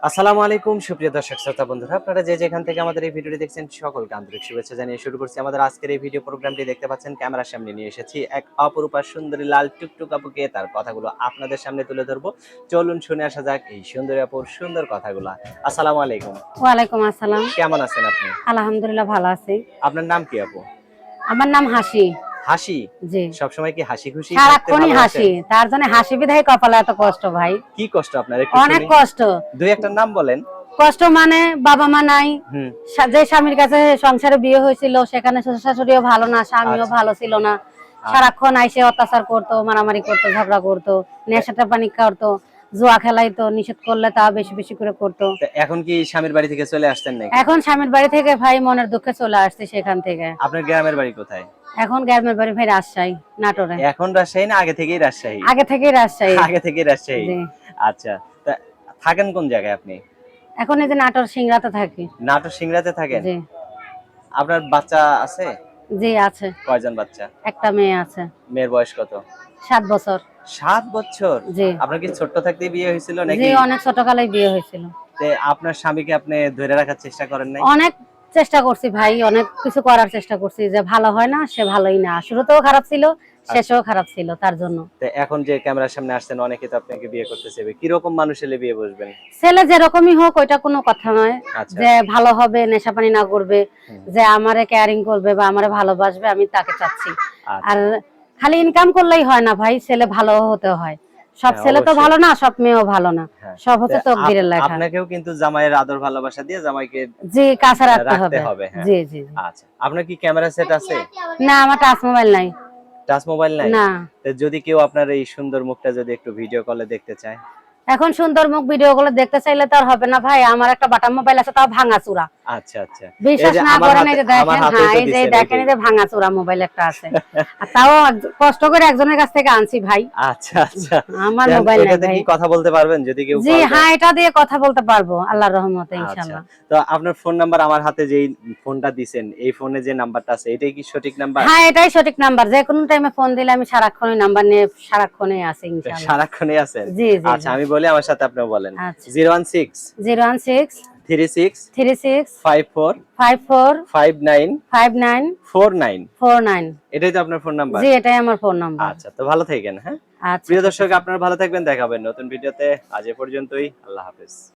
আসসালামু আলাইকুম সুপ্রিয় দর্শক শ্রোতা বন্ধুরা, আপনারা যে যেখান থেকে আমাদের এই ভিডিওটি দেখছেন সকলকে আন্তরিক শুভেচ্ছা জানিয়ে শুরু করছি আমাদের আজকের এই ভিডিও প্রোগ্রামটি। দেখতে পাচ্ছেন ক্যামেরার সামনে নিয়ে এসেছি এক অপরূপা সুন্দরী লাল টুকটুক আপুকে, তার কথাগুলো আপনাদের সামনে তুলে ধরবো। চলুন শুনে আসা যাক এই সুন্দরী আপুর সুন্দর কথাগুলো। আসসালামু আলাইকুম। ওয়ালাইকুম আসসালাম। কেমন আছেন আপনি? আলহামদুলিল্লাহ ভালো আছি। আপনার নাম কি আপু? আমার নাম হাসি। হাসি? জি। সবসময় কি হাসি খুশি থাকতে সারাক্ষণই ভালোবাসেন? হাসি। তার জন্য হাসি বিধায় কপালে এত কষ্ট ভাই। কি কষ্ট আপনার একটু অনেক শুনি। কষ্ট। দুই একটা নাম বলেন। কষ্ট মানে বাবা মা নাই। হুম। যে স্বামীর কাছে সংসারে বিয়ে হয়েছিল সেখানে শ্বশুর শাশুড়িও ভালো না, স্বামীও আচ্ছা। ভালো ছিল না। সারাক্ষণ আইসে অত্যাচার করতো, মারামারি করতো, ঝগড়া করতো, নেশাটা পানি করতো, জুয়া খেলাইতো, নিষেধ করলে তা বেশি বেশি করে করতো। এখন কি স্বামীর বাড়ি থেকে চলে আসছেন নাকি? এখন স্বামীর বাড়ি থেকে ভাই মনের দুঃখে চলে আসছে সেখান থেকে। আপনার গ্রামের বাড়ি কোথায়? এখন গ্রামের বাড়ি ভাই রাজশাহী, নাটোরে। এখন রাজশাহী না আগে থেকেই রাজশাহী? আগে থেকেই রাজশাহী। আগে থেকেই রাজশাহী। জি। আচ্ছা। তা থাকেন কোন জায়গায় আপনি? এখন এই যে নাটোর সিংড়াতে থাকি। নাটোর সিংড়াতে থাকেন? জি। আপনার বাচ্চা আছে? জি আছে। কয়জন বাচ্চা? একটা মেয়ে আছে। মেয়ের বয়স কত? 7 বছর। 7 বছর? জি। আপনার কি ছোট্ট থাকতেই বিয়ে হয়েছিল জি নাকি? অনেক ছোটকালেই বিয়ে হয়েছিল। আপনার স্বামীকে আপনি ধরে রাখার চেষ্টা করেন নাই? অনেক চেষ্টা করছি ভাই, অনেক কিছু করার চেষ্টা করছি, যে ভালো হয় না সে ভালোই না। শুরুতেও খারাপ ছিল, শেষেও খারাপ ছিল তার জন্য। এখন যে ক্যামেরার সামনে আসছেন অনেকে তো আপনাকে বিয়ে করতে চাইবে। কিরকম মানুষ হলে বিয়ে বসবেন? ছেলে যেরকমই হোক ওইটা কোনো কথা নয়। আচ্ছা। যে ভালো হবে, নেশাপানি না করবে, হুম। যে আমারে কেয়ারিং করবে বা আমারে ভালোবাসবে, আমি তাকে চাচ্ছি। আচ্ছা। আর খালি ইনকাম করলেই হয় না ভাই, ছেলে ভালো হতে হয়। সব হ্যাঁ, ছেলে তো অবশ্যই। ভালো না, সব মেয়েও ভালো না। হ্যাঁ। সব হচ্ছে তকদিরের লেখা। আপনাকেও কিন্তু জামাইয়ের আদর ভালোবাসা দিয়ে জামাইকে জি কাছে রাখতে রাখতে হবে। হবে। হ্যাঁ। জি জি জি। আচ্ছা। আপনার কি ক্যামেরা সেট আছে? না আমার টাচ মোবাইল নাই। টাচ মোবাইল নাই? না। তো যদি কেউ আপনার এই সুন্দর মুখটা যদি একটু ভিডিও কলে দেখতে চায়? এখন সুন্দর মুখ ভিডিও গুলো দেখতে চাইলে তো আর হবে না ভাই, আমার একটা বাটাম মোবাইল আছে, তাও ভাঙাচুরা। আচ্ছা, আচ্ছা। এই বিশ্বাস যে না আমার করেন, হাতে এই যে আমার দেখেন, হাতেই হ্যাঁ তো এই যে দিছেন দেখেন, এটাই। এই যে ভাঙাচুরা মোবাইল একটা আছে। আর তাও কষ্ট করে একজনের কাছ থেকে আনছি ভাই। আচ্ছা, আচ্ছা। আমার মোবাইল নাই এটাতে ভাই। কি কথা বলতে পারবেন যদি কেউ জি কল দেয়? হ্যাঁ, এটা দিয়ে কথা বলতে পারবো আল্লাহর রহমতে আচ্ছা। ইনশাআল্লাহ। তো আপনার ফোন নাম্বার আমার হাতে যেই ফোনটা দিছেন, এই ফোনে যে নাম্বারটা আছে এটাই কি সঠিক নাম্বার? হ্যাঁ এটাই সঠিক নাম্বার, যে কোনো টাইমে ফোন দিলে আমি সারাক্ষণই নাম্বার নিয়ে সারাক্ষণই আছি ইনশাআল্লাহ। সারাক্ষণই আছেন? জি জি আচ্ছা, জি। আমি বলি আমার সাথে আপনিও বলেন। আচ্ছা। 016 016 36 36 54 54 59 59 49। 49। এটাই তো আপনার ফোন নাম্বার? জি এটাই আমার ফোন নাম্বার। আচ্ছা, তো ভালো থাকেন। হ্যাঁ। আচ্ছা প্রিয় ঠিক দর্শক, আছে। আপনারা ভালো থাকবেন। দেখা হবে নতুন ভিডিওতে। আজ এ পর্যন্তই। আল্লাহ হাফেজ।